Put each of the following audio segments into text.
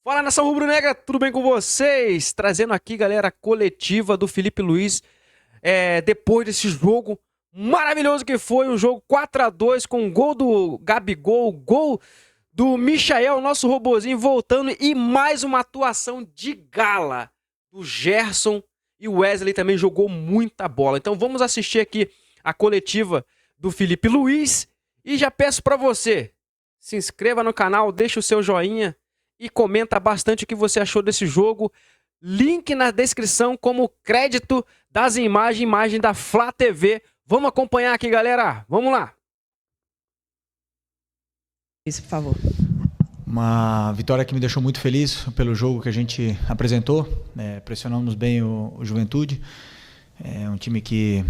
Fala, nação rubro-negra, tudo bem com vocês? Trazendo aqui, galera, a coletiva do Felipe Luiz, depois desse jogo maravilhoso que foi, um jogo 4-2 com gol do Gabigol, gol do Michael, nosso robozinho voltando, e mais uma atuação de gala do Gerson, e o Wesley também jogou muita bola. Então vamos assistir aqui a coletiva do Felipe Luiz, e já peço para você, se inscreva no canal, deixa o seu joinha, e comenta bastante o que você achou desse jogo. Link na descrição como crédito das imagem da Flá TV. Vamos acompanhar aqui, galera. Vamos lá. Isso, por favor. Uma vitória que me deixou muito feliz pelo jogo que a gente apresentou. Pressionamos bem o Juventude. É um time que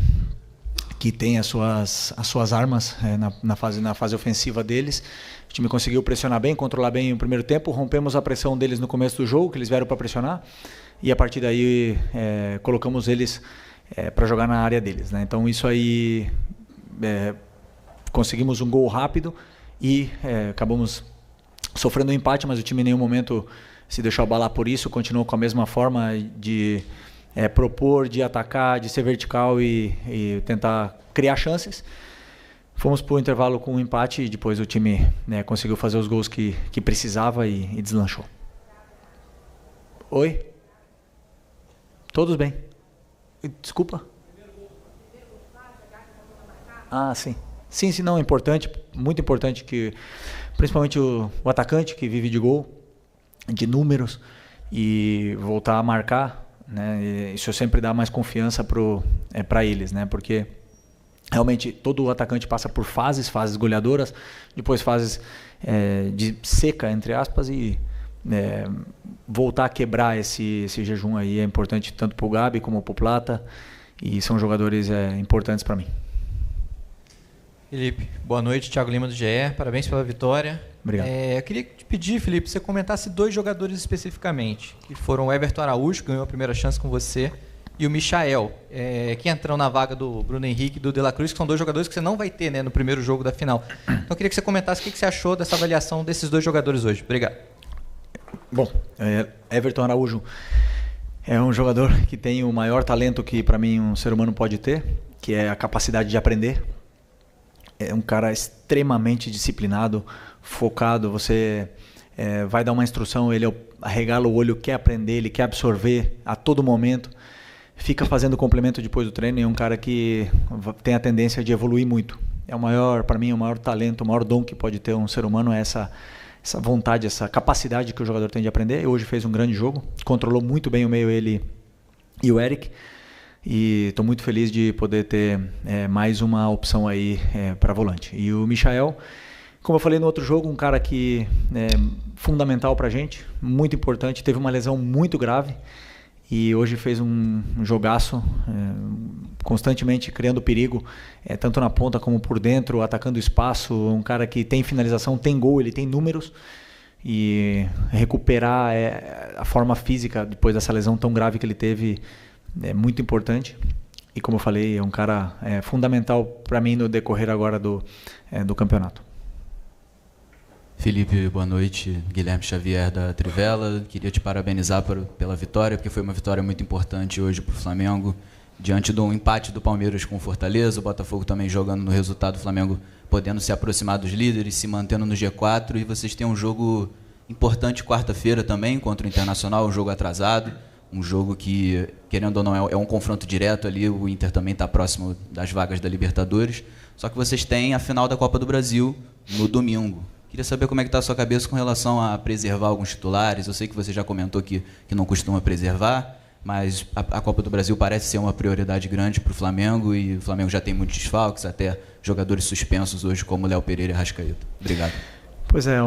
tem as suas armas na fase ofensiva deles. O time conseguiu pressionar bem, controlar bem o primeiro tempo. Rompemos a pressão deles no começo do jogo, que eles vieram para pressionar. E a partir daí colocamos eles para jogar na área deles, né? Então isso aí, conseguimos um gol rápido e acabamos sofrendo um empate, mas o time em nenhum momento se deixou abalar por isso. Continuou com a mesma forma de propor, de atacar, de ser vertical e tentar criar chances. Fomos para o intervalo com um empate e depois o time conseguiu fazer os gols que precisava e deslanchou. Oi? Todos bem. Desculpa? Ah, sim. Sim, não, é importante, muito importante que, principalmente o atacante que vive de gol, de números, e voltar a marcar, né? Isso sempre dá mais confiança para eles, né? Porque realmente todo atacante passa por fases goleadoras, depois fases de seca, entre aspas, e voltar a quebrar esse jejum aí é importante tanto para o Gabi como para o Plata, e são jogadores importantes para mim. Felipe, boa noite, Thiago Lima do GE, parabéns pela vitória. Obrigado. Eu queria te pedir, Felipe, você comentasse dois jogadores especificamente, que foram o Everton Araújo, que ganhou a primeira chance com você, e o Michael, que entrou na vaga do Bruno Henrique e do De La Cruz, que são dois jogadores que você não vai ter, né, no primeiro jogo da final. Então eu queria que você comentasse o que você achou dessa avaliação desses dois jogadores hoje. Obrigado. Bom, Everton Araújo é um jogador que tem o maior talento que para mim um ser humano pode ter, que é a capacidade de aprender. É um cara extremamente disciplinado, focado. Você vai dar uma instrução, ele arregala o olho, quer aprender, ele quer absorver a todo momento. Fica fazendo complemento depois do treino, e é um cara que tem a tendência de evoluir muito. Para mim, o maior talento, o maior dom que pode ter um ser humano é essa vontade, essa capacidade que o jogador tem de aprender. Hoje fez um grande jogo, controlou muito bem o meio, ele e o Eric. E estou muito feliz de poder ter mais uma opção aí para volante. E o Michael, como eu falei no outro jogo, um cara que é fundamental para a gente, muito importante, teve uma lesão muito grave e hoje fez um jogaço, constantemente criando perigo, tanto na ponta como por dentro, atacando o espaço. Um cara que tem finalização, tem gol, ele tem números, e recuperar a forma física depois dessa lesão tão grave que ele teve é muito importante. E como eu falei, é um cara fundamental para mim no decorrer agora do campeonato. Felipe, boa noite. Guilherme Xavier da Trivela. Queria te parabenizar pela vitória, porque foi uma vitória muito importante hoje para o Flamengo. Diante de um empate do Palmeiras com o Fortaleza, o Botafogo também jogando no resultado, o Flamengo podendo se aproximar dos líderes, se mantendo no G4. E vocês têm um jogo importante quarta-feira também contra o Internacional, um jogo atrasado. Um jogo que, querendo ou não, é um confronto direto ali. O Inter também está próximo das vagas da Libertadores. Só que vocês têm a final da Copa do Brasil no domingo. Queria saber como é que está a sua cabeça com relação a preservar alguns titulares. Eu sei que você já comentou que não costuma preservar, mas a Copa do Brasil parece ser uma prioridade grande para o Flamengo, e o Flamengo já tem muitos desfalques, até jogadores suspensos hoje, como Léo Pereira e Arrascaeta. Obrigado. Pois é,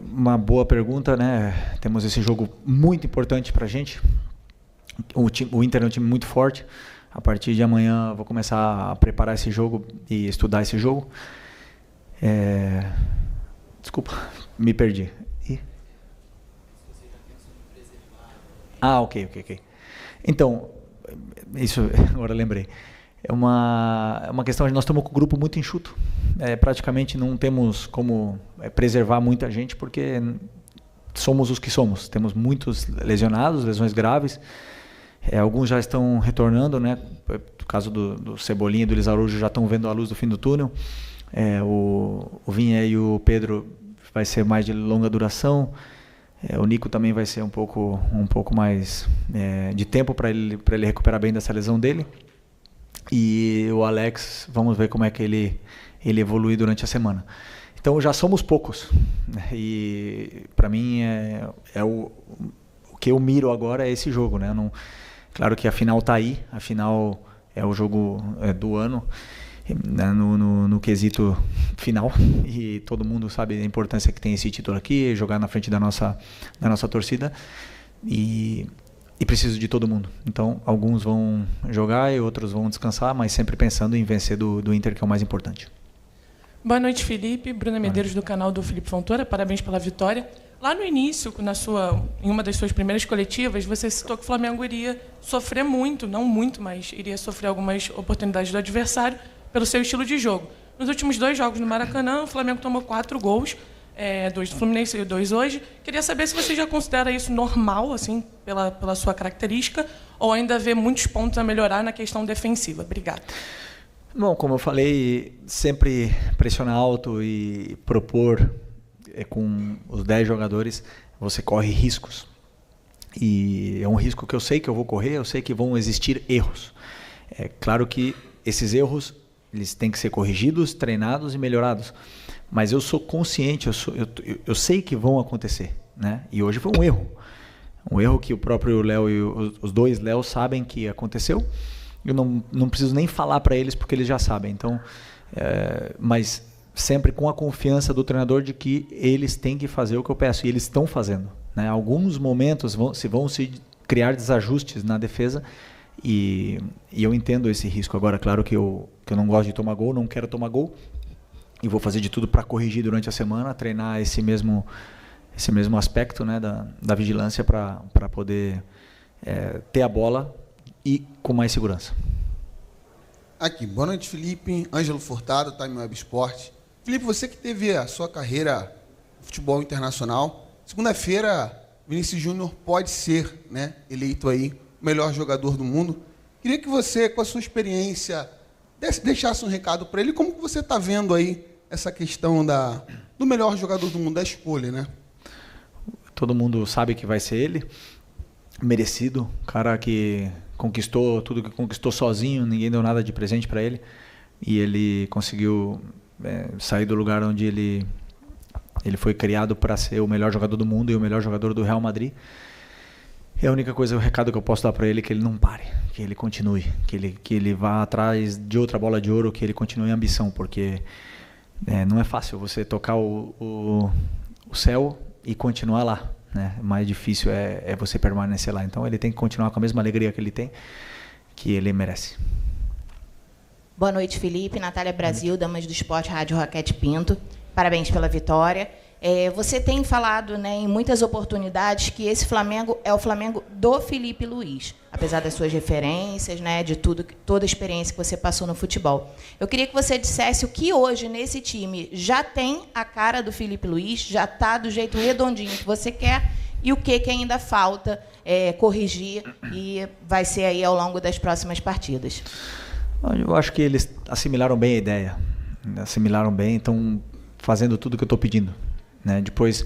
uma boa pergunta, né? Temos esse jogo muito importante para a gente. O Inter é um time muito forte. A partir de amanhã vou começar a preparar esse jogo e estudar esse jogo. Desculpa, me perdi. Ok. Então, isso agora lembrei. É uma questão de nós estamos com um grupo muito enxuto. Praticamente não temos como preservar muita gente, porque somos os que somos. Temos muitos lesionados, lesões graves. Alguns já estão retornando, né? No caso do Cebolinha e do Luiz Araújo já estão vendo a luz do fim do túnel. O Vinha e o Pedro vai ser mais de longa duração. O Nico também vai ser um pouco mais de tempo para ele recuperar bem dessa lesão dele. E o Alex, vamos ver como é que ele evolui durante a semana. Então já somos poucos. E para mim o que eu miro agora é esse jogo, né? Claro que a final está aí, a final é o jogo do ano, né? no quesito final, e todo mundo sabe a importância que tem esse título aqui, jogar na frente da nossa torcida, e preciso de todo mundo. Então alguns vão jogar e outros vão descansar, mas sempre pensando em vencer do Inter, que é o mais importante. Boa noite, Felipe. Bruna Medeiros, do canal do Felipe Fontoura. Parabéns pela vitória. Lá no início, em uma das suas primeiras coletivas, você citou que o Flamengo iria sofrer muito, não muito, mas iria sofrer algumas oportunidades do adversário pelo seu estilo de jogo. Nos últimos 2 jogos no Maracanã, o Flamengo tomou 4 gols, 2 do Fluminense e 2 hoje. Queria saber se você já considera isso normal, assim, pela sua característica, ou ainda vê muitos pontos a melhorar na questão defensiva. Obrigada. Bom, como eu falei, sempre pressionar alto e propor com os 10 jogadores, você corre riscos. E é um risco que eu sei que eu vou correr, eu sei que vão existir erros. É claro que esses erros eles têm que ser corrigidos, treinados e melhorados. Mas eu sou consciente, eu sei que vão acontecer, né? E hoje foi um erro. Um erro que o próprio Léo e os 2 Léo sabem que aconteceu. Eu não preciso nem falar para eles porque eles já sabem. Então, mas sempre com a confiança do treinador de que eles têm que fazer o que eu peço. E eles estão fazendo, né? Alguns momentos vão se criar desajustes na defesa e eu entendo esse risco. Agora, claro que eu não gosto de tomar gol, não quero tomar gol. E vou fazer de tudo para corrigir durante a semana, treinar esse mesmo aspecto, né, da vigilância para poder ter a bola e com mais segurança. Aqui, boa noite, Felipe. Ângelo Furtado, Time Web Sport. Felipe, você que teve a sua carreira no futebol internacional, segunda-feira, Vinícius Júnior pode ser, né, eleito aí o melhor jogador do mundo. Queria que você, com a sua experiência, deixasse um recado para ele. Como que você está vendo aí essa questão do melhor jogador do mundo, da escolha, né? Todo mundo sabe que vai ser ele. Merecido, cara que conquistou tudo que conquistou sozinho, ninguém deu nada de presente para ele, e ele conseguiu sair do lugar onde ele foi criado para ser o melhor jogador do mundo e o melhor jogador do Real Madrid. E a única coisa, o recado que eu posso dar para ele é que ele não pare, que ele continue, que ele vá atrás de outra bola de ouro, que ele continue em ambição, porque não é fácil você tocar o céu e continuar lá, né? Mais difícil é você permanecer lá. Então ele tem que continuar com a mesma alegria que ele tem, que ele merece. Boa noite, Felipe. Natália Brasil, Damas do Esporte, Rádio Roquete Pinto. Parabéns pela vitória. Você tem falado, né, em muitas oportunidades que esse Flamengo é o Flamengo do Felipe Luiz, apesar das suas referências, né, de toda a experiência que você passou no futebol. Eu queria que você dissesse o que hoje nesse time já tem a cara do Felipe Luiz, já está do jeito redondinho que você quer, e o que ainda falta corrigir e vai ser aí ao longo das próximas partidas. Eu acho que eles assimilaram bem a ideia, estão fazendo tudo o que eu estou pedindo, né? Depois,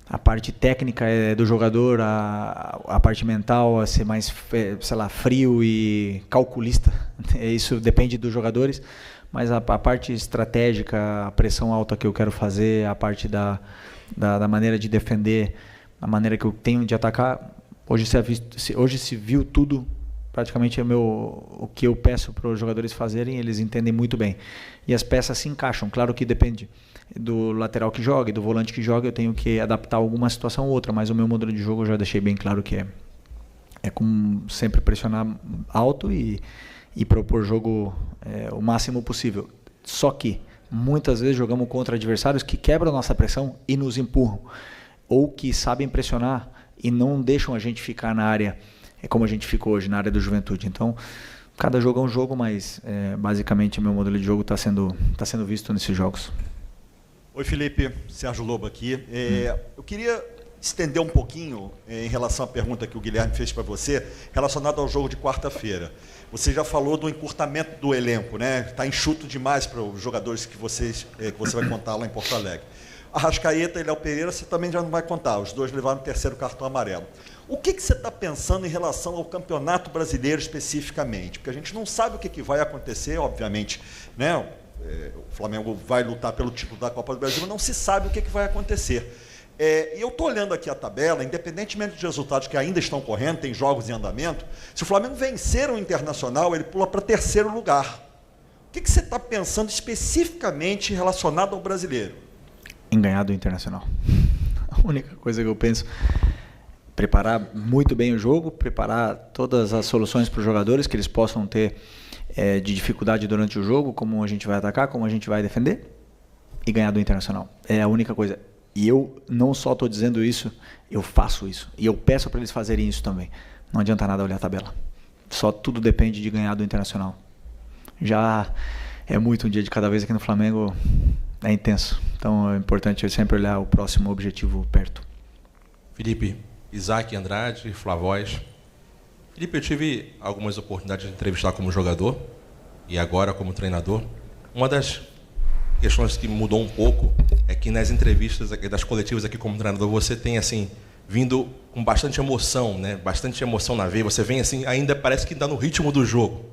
a parte técnica é do jogador, a parte mental é ser mais, sei lá, frio e calculista. Isso depende dos jogadores, mas a parte estratégica, a pressão alta que eu quero fazer, a parte da maneira de defender, a maneira que eu tenho de atacar, hoje se viu tudo. Praticamente o que eu peço para os jogadores fazerem, eles entendem muito bem. E as peças se encaixam. Claro que depende do lateral que joga e do volante que joga, eu tenho que adaptar alguma situação ou outra, mas o meu modelo de jogo eu já deixei bem claro que é como sempre pressionar alto e propor jogo o máximo possível. Só que muitas vezes jogamos contra adversários que quebram a nossa pressão e nos empurram, ou que sabem pressionar e não deixam a gente ficar na área como a gente ficou hoje, na área do Juventude. Então, cada jogo é um jogo, mas basicamente o meu modelo de jogo está sendo visto nesses jogos. Oi, Felipe. Sérgio Lobo aqui. Eu queria estender um pouquinho em relação à pergunta que o Guilherme fez para você, relacionada ao jogo de quarta-feira. Você já falou do encurtamento do elenco, né? Está enxuto demais para os jogadores que você vai contar lá em Porto Alegre. Arrascaeta e Léo Pereira você também já não vai contar, os dois levaram o 3º cartão amarelo. O que você está pensando em relação ao Campeonato Brasileiro especificamente? Porque a gente não sabe o que vai acontecer, obviamente, né? O Flamengo vai lutar pelo título da Copa do Brasil, mas não se sabe o que vai acontecer. E eu estou olhando aqui a tabela, independentemente dos resultados que ainda estão correndo, tem jogos em andamento, se o Flamengo vencer o Internacional, ele pula para 3º lugar. O que você está pensando especificamente relacionado ao brasileiro? Em ganhar do Internacional. A única coisa que eu penso, preparar muito bem o jogo, preparar todas as soluções para os jogadores que eles possam ter de dificuldade durante o jogo, como a gente vai atacar, como a gente vai defender, e ganhar do Internacional. É a única coisa. E eu não só estou dizendo isso, eu faço isso. E eu peço para eles fazerem isso também. Não adianta nada olhar a tabela. Só tudo depende de ganhar do Internacional. Já é muito um dia de cada vez aqui no Flamengo, é intenso. Então é importante sempre olhar o próximo objetivo perto. Felipe, Isaac Andrade, Flavóis. Felipe, eu tive algumas oportunidades de entrevistar como jogador e agora como treinador. Uma das questões que mudou um pouco é que nas entrevistas das coletivas aqui como treinador você tem assim vindo com bastante emoção, né? Bastante emoção na veia. Você vem assim, ainda parece que está no ritmo do jogo.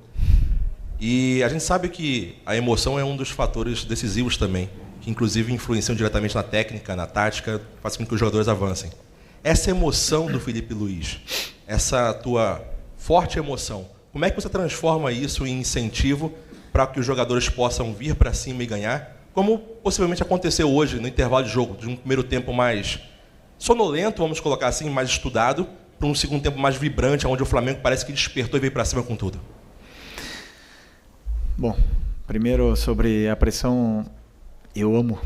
E a gente sabe que a emoção é um dos fatores decisivos também, que inclusive influenciam diretamente na técnica, na tática, faz com que os jogadores avancem. Essa emoção do Felipe Luiz, essa tua forte emoção, como é que você transforma isso em incentivo para que os jogadores possam vir para cima e ganhar, como possivelmente aconteceu hoje no intervalo de jogo, de um primeiro tempo mais sonolento, vamos colocar assim, mais estudado, para um segundo tempo mais vibrante, onde o Flamengo parece que despertou e veio para cima com tudo? Bom, primeiro sobre a pressão, eu amo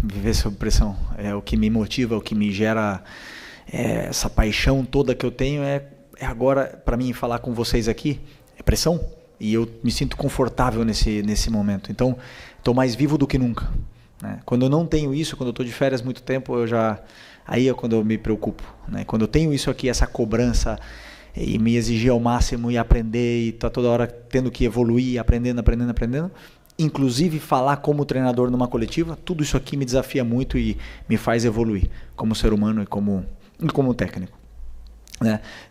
viver sob pressão. É o que me motiva, o que me gera essa paixão toda que eu tenho é agora, para mim, falar com vocês aqui, é pressão. E eu me sinto confortável nesse momento. Então, estou mais vivo do que nunca, né? Quando eu não tenho isso, quando eu estou de férias muito tempo, aí é quando eu me preocupo, né? Quando eu tenho isso aqui, essa cobrança, e me exigir ao máximo e aprender, e tá toda hora tendo que evoluir, aprendendo, inclusive falar como treinador numa coletiva, tudo isso aqui me desafia muito e me faz evoluir como ser humano e como técnico.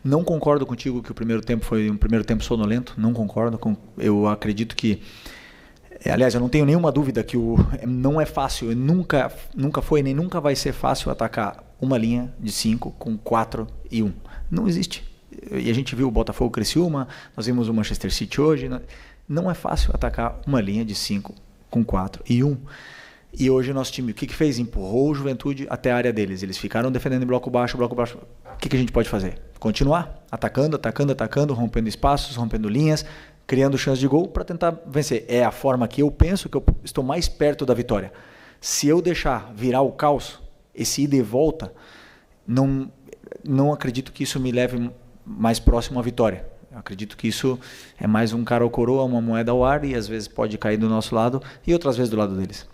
Não concordo contigo que o primeiro tempo foi um primeiro tempo sonolento, não concordo. Eu acredito que, aliás, eu não tenho nenhuma dúvida que não é fácil, nunca foi nem nunca vai ser fácil atacar uma linha de 5 com 4 e 1. Não existe. E a gente viu o Botafogo Criciúma, nós vimos o Manchester City hoje. Não é fácil atacar uma linha de 5 com 4 e 1. E hoje o nosso time, o que fez? Empurrou o Juventude até a área deles. Eles ficaram defendendo em bloco baixo. O que a gente pode fazer? Continuar atacando, rompendo espaços, rompendo linhas, criando chance de gol para tentar vencer. É a forma que eu penso que eu estou mais perto da vitória. Se eu deixar virar o caos, esse ida e volta, não acredito que isso me leve mais próximo à vitória. Eu acredito que isso é mais um cara ou coroa, uma moeda ao ar, e às vezes pode cair do nosso lado e outras vezes do lado deles.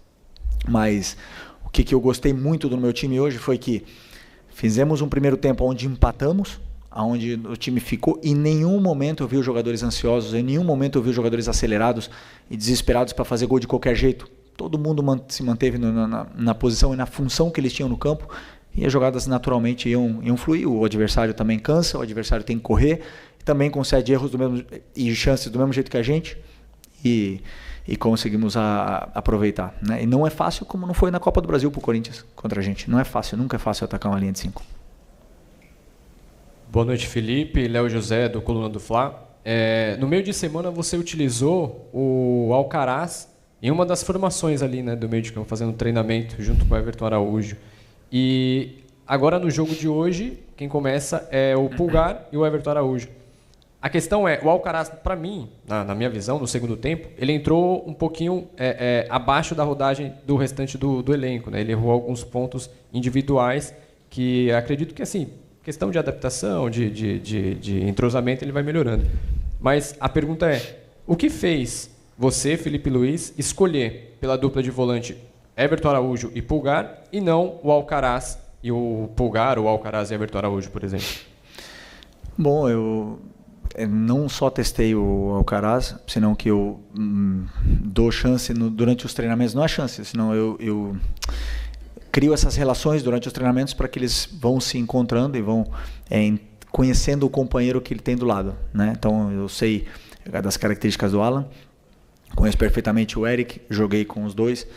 Mas o que eu gostei muito do meu time hoje foi que fizemos um primeiro tempo onde empatamos, onde o time ficou, e em nenhum momento eu vi os jogadores ansiosos, em nenhum momento eu vi os jogadores acelerados e desesperados para fazer gol de qualquer jeito. Todo mundo se manteve na posição e na função que eles tinham no campo, e as jogadas naturalmente iam fluir. O adversário também cansa, o adversário tem que correr, também concede erros e chances do mesmo jeito que a gente, e conseguimos aproveitar, né? E não é fácil, como não foi na Copa do Brasil para o Corinthians contra a gente. Não é fácil, nunca é fácil atacar uma linha de 5. Boa noite, Felipe. Léo José, do Coluna do Fla. No meio de semana você utilizou o Alcaraz em uma das formações ali, né, do meio de campo, fazendo treinamento junto com o Everton Araújo. E agora no jogo de hoje, quem começa é o Pulgar e o Everton Araújo. A questão é, o Alcaraz, para mim, na minha visão, no segundo tempo, ele entrou um pouquinho abaixo da rodagem do restante do elenco, né? Ele errou alguns pontos individuais que acredito que, assim, questão de adaptação, de entrosamento, ele vai melhorando. Mas a pergunta é, o que fez você, Felipe Luiz, escolher pela dupla de volante Everton Araújo e Pulgar e não o Alcaraz e o Pulgar, o Alcaraz e Everton Araújo, por exemplo? Bom, eu não só testei o Alcaraz, senão que eu dou chance durante os treinamentos, não é chance, senão eu crio essas relações durante os treinamentos para que eles vão se encontrando e vão conhecendo o companheiro que ele tem do lado, né? Então eu sei das características do Alan, conheço perfeitamente o Eric, joguei com os dois,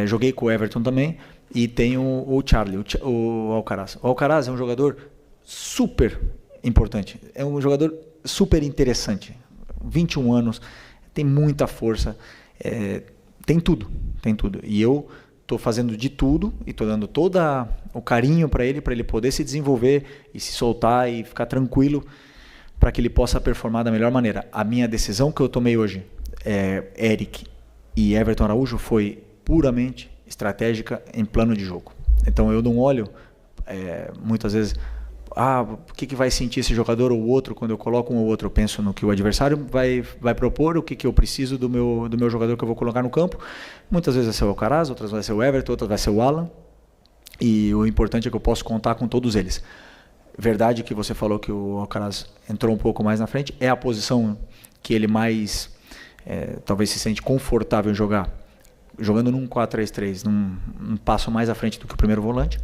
joguei com o Everton também, e tenho o Charlie, o Alcaraz. O Alcaraz é um jogador super importante, é um jogador super interessante, 21 anos, tem muita força, tem tudo, e eu estou fazendo de tudo e estou dando todo o carinho para ele poder se desenvolver e se soltar e ficar tranquilo para que ele possa performar da melhor maneira. A minha decisão que eu tomei hoje, Eric e Everton Araújo, foi puramente estratégica em plano de jogo. Então eu não olho muitas vezes o que vai sentir esse jogador ou outro quando eu coloco um ou outro. Eu penso no que o adversário vai propor, o que eu preciso do meu jogador que eu vou colocar no campo. Muitas vezes vai ser o Alcaraz, outras vai ser o Everton, outras vai ser o Alan. E o importante é que eu posso contar com todos eles. Verdade que você falou que o Alcaraz entrou um pouco mais na frente. É a posição que ele mais talvez se sente confortável em jogar. Jogando num 4-3-3, num passo mais à frente do que o primeiro volante.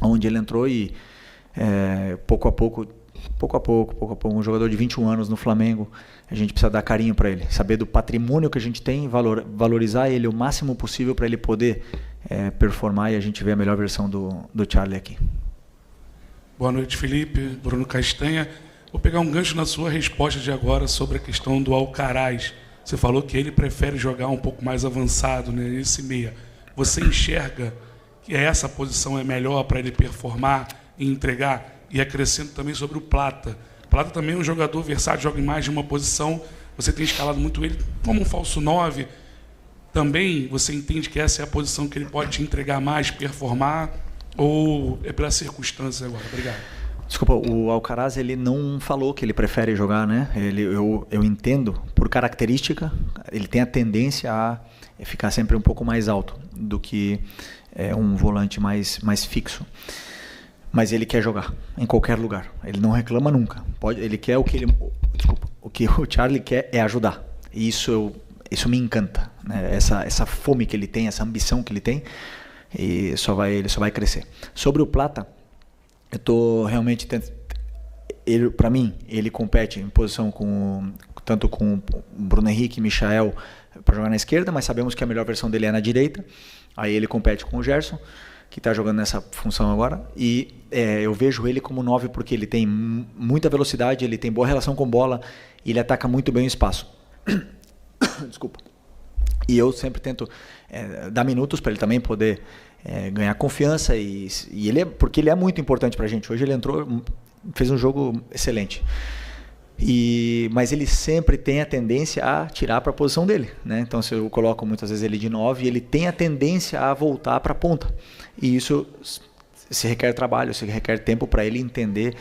Onde ele entrou e pouco a pouco, um jogador de 21 anos no Flamengo, a gente precisa dar carinho para ele, saber do patrimônio que a gente tem, valorizar ele o máximo possível para ele poder performar e a gente ver a melhor versão do Charlie aqui. Boa noite, Felipe. Bruno Castanha. Vou pegar um gancho na sua resposta de agora sobre a questão do Alcaraz. Você falou que ele prefere jogar um pouco mais avançado, né, esse meia. Você enxerga que essa posição é melhor para ele performar e entregar? E acrescento também sobre o Plata. O Plata também é um jogador versátil, joga em mais de uma posição. Você tem escalado muito ele como um falso 9. Também você entende que essa é a posição que ele pode te entregar mais, performar? Ou é pela circunstância agora? Obrigado. Desculpa, o Alcaraz ele não falou que ele prefere jogar, né? Eu entendo, por característica, ele tem a tendência a ficar sempre um pouco mais alto do que um volante mais fixo. Mas ele quer jogar em qualquer lugar. Ele não reclama nunca. Ele quer o que o Charlie quer é ajudar. E isso me encanta, né? Essa fome que ele tem, essa ambição que ele tem, e ele só vai crescer. Sobre o Plata, eu estou realmente para mim ele compete em posição tanto com o Bruno Henrique e Michael para jogar na esquerda, mas sabemos que a melhor versão dele é na direita. Aí ele compete com o Gerson, que está jogando nessa função agora, e eu vejo ele como 9 porque ele tem muita velocidade, ele tem boa relação com bola, e ele ataca muito bem o espaço. Desculpa. E eu sempre tento dar minutos para ele também poder ganhar confiança, porque ele é muito importante para a gente. Hoje ele entrou, fez um jogo excelente. Mas ele sempre tem a tendência a tirar para a posição dele, né? Então, se eu coloco muitas vezes ele de 9, ele tem a tendência a voltar para a ponta. E isso se requer trabalho, se requer tempo para ele entender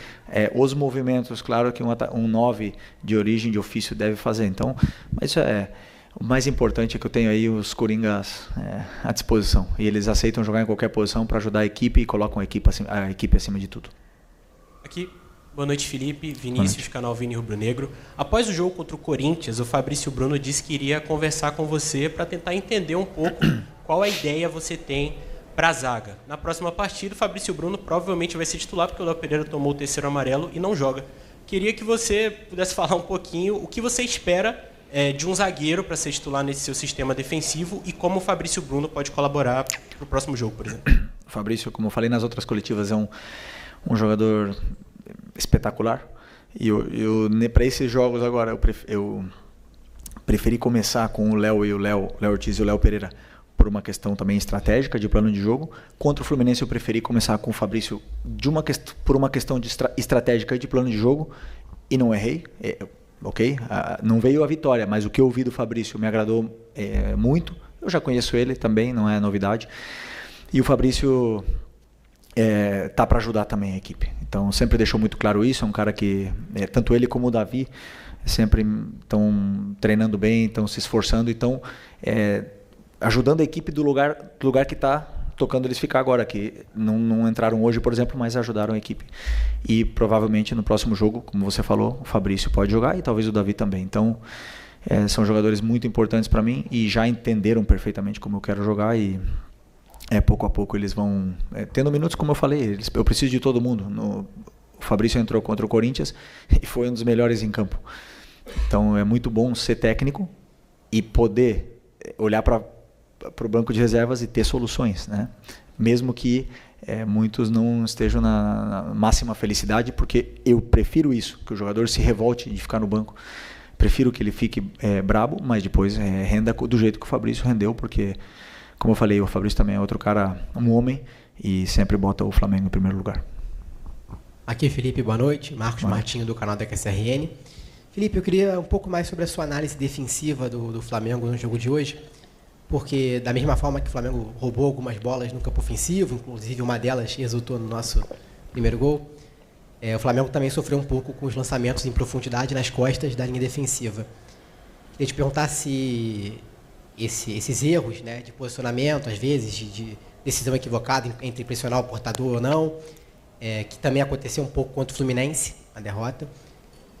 os movimentos. Claro que um 9 de origem, de ofício, deve fazer. Então, mas isso o mais importante é que eu tenho aí os coringas à disposição. E eles aceitam jogar em qualquer posição para ajudar a equipe e colocam a equipe acima de tudo. Aqui. Boa noite, Felipe. Vinícius, canal Vini Rubro Negro. Após o jogo contra o Corinthians, o Fabrício Bruno disse que iria conversar com você para tentar entender um pouco qual a ideia você tem para a zaga. Na próxima partida, o Fabrício Bruno provavelmente vai ser titular, porque o Léo Pereira tomou o terceiro amarelo e não joga. Queria que você pudesse falar um pouquinho o que você espera de um zagueiro para ser titular nesse seu sistema defensivo e como o Fabrício Bruno pode colaborar para o próximo jogo, por exemplo. O Fabrício, como eu falei nas outras coletivas, é um jogador espetacular, e para esses jogos agora eu preferi começar com o Léo Ortiz e o Léo Pereira por uma questão também estratégica de plano de jogo. Contra o Fluminense eu preferi começar com o Fabrício por uma questão estratégica e de plano de jogo, e não errei, ok? Não veio a vitória, mas o que eu vi do Fabrício me agradou muito. Eu já conheço ele também, não é novidade, e o Fabrício tá para ajudar também a equipe. Então sempre deixou muito claro isso. É um cara que tanto ele como o Davi sempre estão treinando bem, estão se esforçando, estão ajudando a equipe do lugar que está tocando eles ficar agora, que não entraram hoje, por exemplo, mas ajudaram a equipe. E provavelmente no próximo jogo, como você falou, o Fabrício pode jogar e talvez o Davi também. Então, são jogadores muito importantes para mim e já entenderam perfeitamente como eu quero jogar e pouco a pouco eles vão tendo minutos, como eu falei, eu preciso de todo mundo. O Fabrício entrou contra o Corinthians e foi um dos melhores em campo. Então é muito bom ser técnico e poder olhar para o banco de reservas e ter soluções, né? Mesmo que muitos não estejam na máxima felicidade, porque eu prefiro isso, que o jogador se revolte de ficar no banco. Prefiro que ele fique brabo, mas depois renda do jeito que o Fabrício rendeu, porque, como eu falei, o Fabrício também é outro cara, um homem, e sempre bota o Flamengo em primeiro lugar. Aqui, Felipe, boa noite. Marcos Martinho, do canal da QSRN. Felipe, eu queria um pouco mais sobre a sua análise defensiva do Flamengo no jogo de hoje, porque da mesma forma que o Flamengo roubou algumas bolas no campo ofensivo, inclusive uma delas resultou no nosso primeiro gol, o Flamengo também sofreu um pouco com os lançamentos em profundidade nas costas da linha defensiva. Queria te perguntar se esses erros, né, de posicionamento, às vezes, de decisão equivocada entre pressionar o portador ou não, que também aconteceu um pouco contra o Fluminense, a derrota.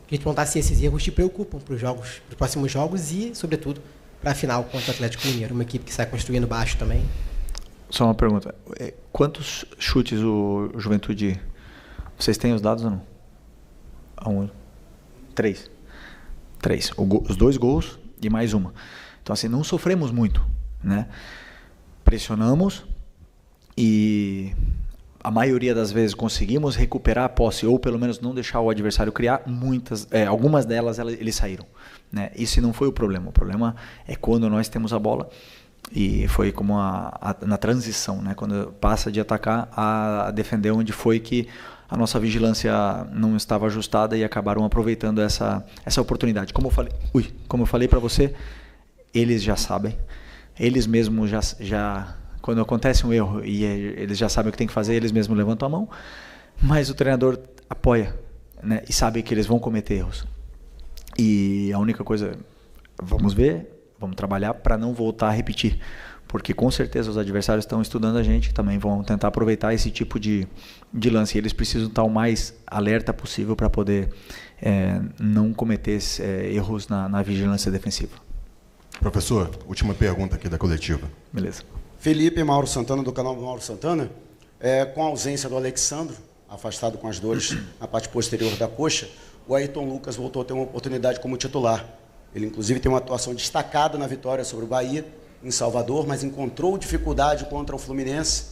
Queria te perguntar se esses erros te preocupam para os próximos jogos e, sobretudo, para a final contra o Atlético Mineiro, uma equipe que sai construindo baixo também. Só uma pergunta. Quantos chutes o Juventude... Vocês têm os dados ou não? 3. Os 2 gols e mais uma. Então, assim, não sofremos muito, né? Pressionamos e... a maioria das vezes conseguimos recuperar a posse ou pelo menos não deixar o adversário criar. Algumas delas eles saíram, né? Isso não foi o problema. O problema é quando nós temos a bola e foi como na transição, né? Quando passa de atacar a defender, onde foi que a nossa vigilância não estava ajustada e acabaram aproveitando essa oportunidade. Como eu falei para você, eles já sabem, eles mesmos já quando acontece um erro e eles já sabem o que tem que fazer, eles mesmos levantam a mão, mas o treinador apoia, né, e sabe que eles vão cometer erros. E a única coisa, vamos ver, vamos trabalhar para não voltar a repetir, porque com certeza os adversários estão estudando a gente, também vão tentar aproveitar esse tipo de lance, e eles precisam estar o mais alerta possível para poder não cometer erros na vigilância defensiva. Professor, última pergunta aqui da coletiva. Beleza. Felipe Mauro Santana, do canal Mauro Santana. Com a ausência do Alexandro, afastado com as dores na parte posterior da coxa, o Ayrton Lucas voltou a ter uma oportunidade como titular. Ele, inclusive, tem uma atuação destacada na vitória sobre o Bahia, em Salvador, mas encontrou dificuldade contra o Fluminense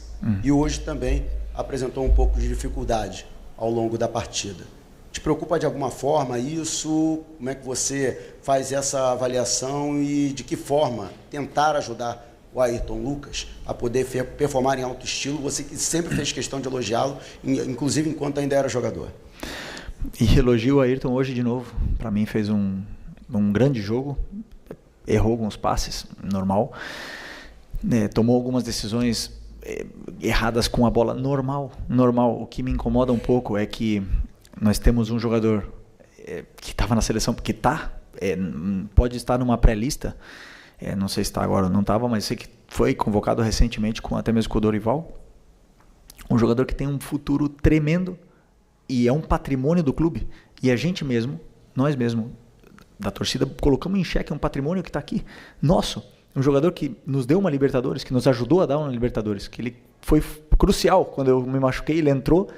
e hoje também apresentou um pouco de dificuldade ao longo da partida. Te preocupa de alguma forma isso? Como é que você faz essa avaliação e de que forma tentar ajudar o Ayrton Lucas a poder performar em alto estilo? Você que sempre fez questão de elogiá-lo, inclusive enquanto ainda era jogador. E elogio o Ayrton hoje de novo. Para mim fez um grande jogo, errou alguns passes, normal. Tomou algumas decisões erradas com a bola, normal. O que me incomoda um pouco é que nós temos um jogador que estava na seleção, que pode estar numa pré-lista, não sei se está agora ou não estava, mas sei que foi convocado recentemente, até mesmo com o Dorival. Um jogador que tem um futuro tremendo e é um patrimônio do clube. E a gente mesmo, nós mesmos, da torcida, colocamos em xeque um patrimônio que está aqui, nosso. Um jogador que nos deu uma Libertadores, que nos ajudou a dar uma Libertadores, que ele foi crucial. Quando eu me machuquei, ele entrou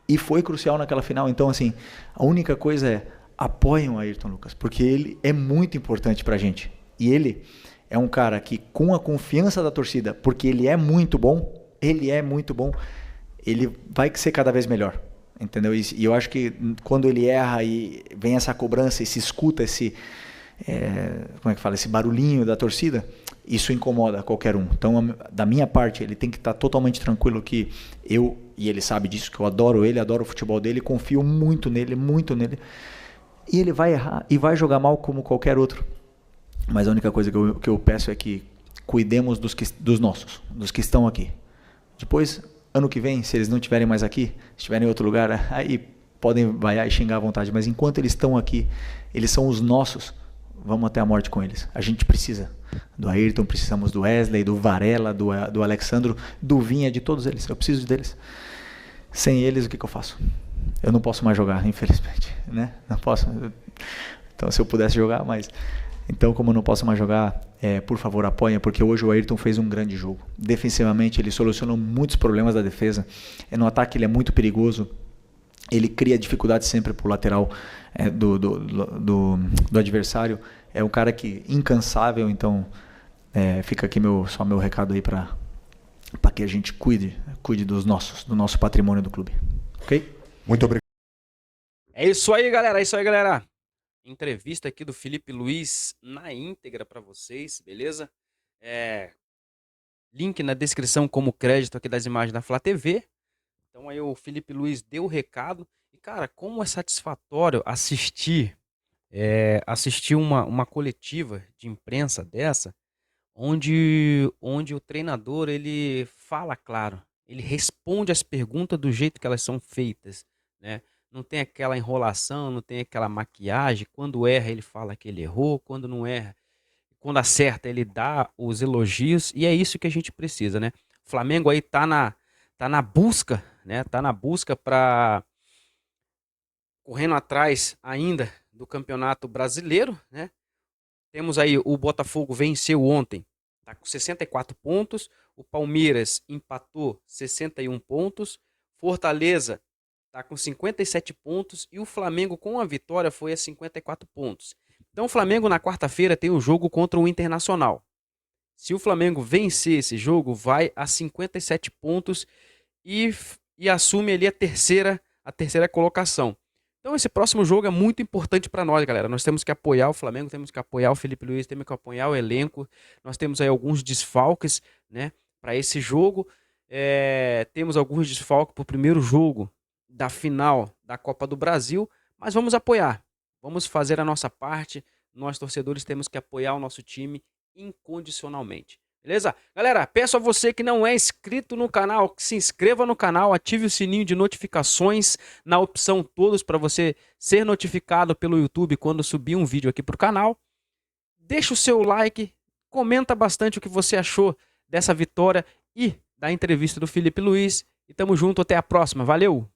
e foi crucial naquela final. Então, assim, a única coisa é apoiem o Ayrton Lucas, porque ele é muito importante pra gente. E ele é um cara que, com a confiança da torcida, porque ele é muito bom, ele vai ser cada vez melhor. Entendeu? E eu acho que quando ele erra e vem essa cobrança e se escuta esse barulhinho da torcida, isso incomoda qualquer um. Então, da minha parte, ele tem que estar totalmente tranquilo que eu, e ele sabe disso, que eu adoro ele, adoro o futebol dele, confio muito nele, e ele vai errar e vai jogar mal como qualquer outro. Mas a única coisa que eu peço é que cuidemos dos nossos, dos que estão aqui. Depois, ano que vem, se eles não estiverem mais aqui, estiverem em outro lugar, aí podem vaiar e xingar à vontade. Mas enquanto eles estão aqui, eles são os nossos, vamos até a morte com eles. A gente precisa do Ayrton, precisamos do Wesley, do Varela, do Alexandro, do Vinha, de todos eles. Eu preciso deles. Sem eles, o que eu faço? Eu não posso mais jogar, infelizmente, né? Não posso. Então, se eu pudesse jogar, mas... Então, como eu não posso mais jogar, por favor, apoiem, porque hoje o Ayrton fez um grande jogo. Defensivamente, ele solucionou muitos problemas da defesa. No ataque, ele é muito perigoso. Ele cria dificuldade sempre para o lateral do adversário. É um cara que incansável, então fica aqui só meu recado aí para que a gente cuide do nosso patrimônio do clube. Ok? Muito obrigado. É isso aí, galera. É isso aí, galera. Entrevista aqui do Filipe Luiz na íntegra para vocês, beleza? Link na descrição como crédito aqui das imagens da Flá TV. Então aí o Filipe Luiz deu o recado. E, cara, como é satisfatório assistir uma coletiva de imprensa dessa, onde o treinador, ele fala claro, ele responde as perguntas do jeito que elas são feitas, né? Não tem aquela enrolação, não tem aquela maquiagem. Quando erra, ele fala que ele errou. Quando não erra, quando acerta, ele dá os elogios. E é isso que a gente precisa, né? O Flamengo aí tá na busca, né? Tá na busca para correndo atrás ainda do Campeonato Brasileiro, né? Temos aí o Botafogo venceu ontem, tá com 64 pontos. O Palmeiras empatou 61 pontos. Fortaleza tá com 57 pontos e o Flamengo com a vitória foi a 54 pontos. Então o Flamengo na quarta-feira tem o jogo contra o Internacional. Se o Flamengo vencer esse jogo, vai a 57 pontos e assume ali a terceira colocação. Então esse próximo jogo é muito importante para nós, galera. Nós temos que apoiar o Flamengo, temos que apoiar o Filipe Luiz, temos que apoiar o elenco. Nós temos aí alguns desfalques, né, para esse jogo. Temos alguns desfalques para o primeiro jogo da final da Copa do Brasil, mas vamos apoiar, vamos fazer a nossa parte. Nós torcedores temos que apoiar o nosso time incondicionalmente, beleza? Galera, peço a você que não é inscrito no canal, que se inscreva no canal, ative o sininho de notificações na opção todos para você ser notificado pelo YouTube quando subir um vídeo aqui pro canal. Deixa o seu like, comenta bastante o que você achou dessa vitória e da entrevista do Filipe Luiz e tamo junto, até a próxima, valeu!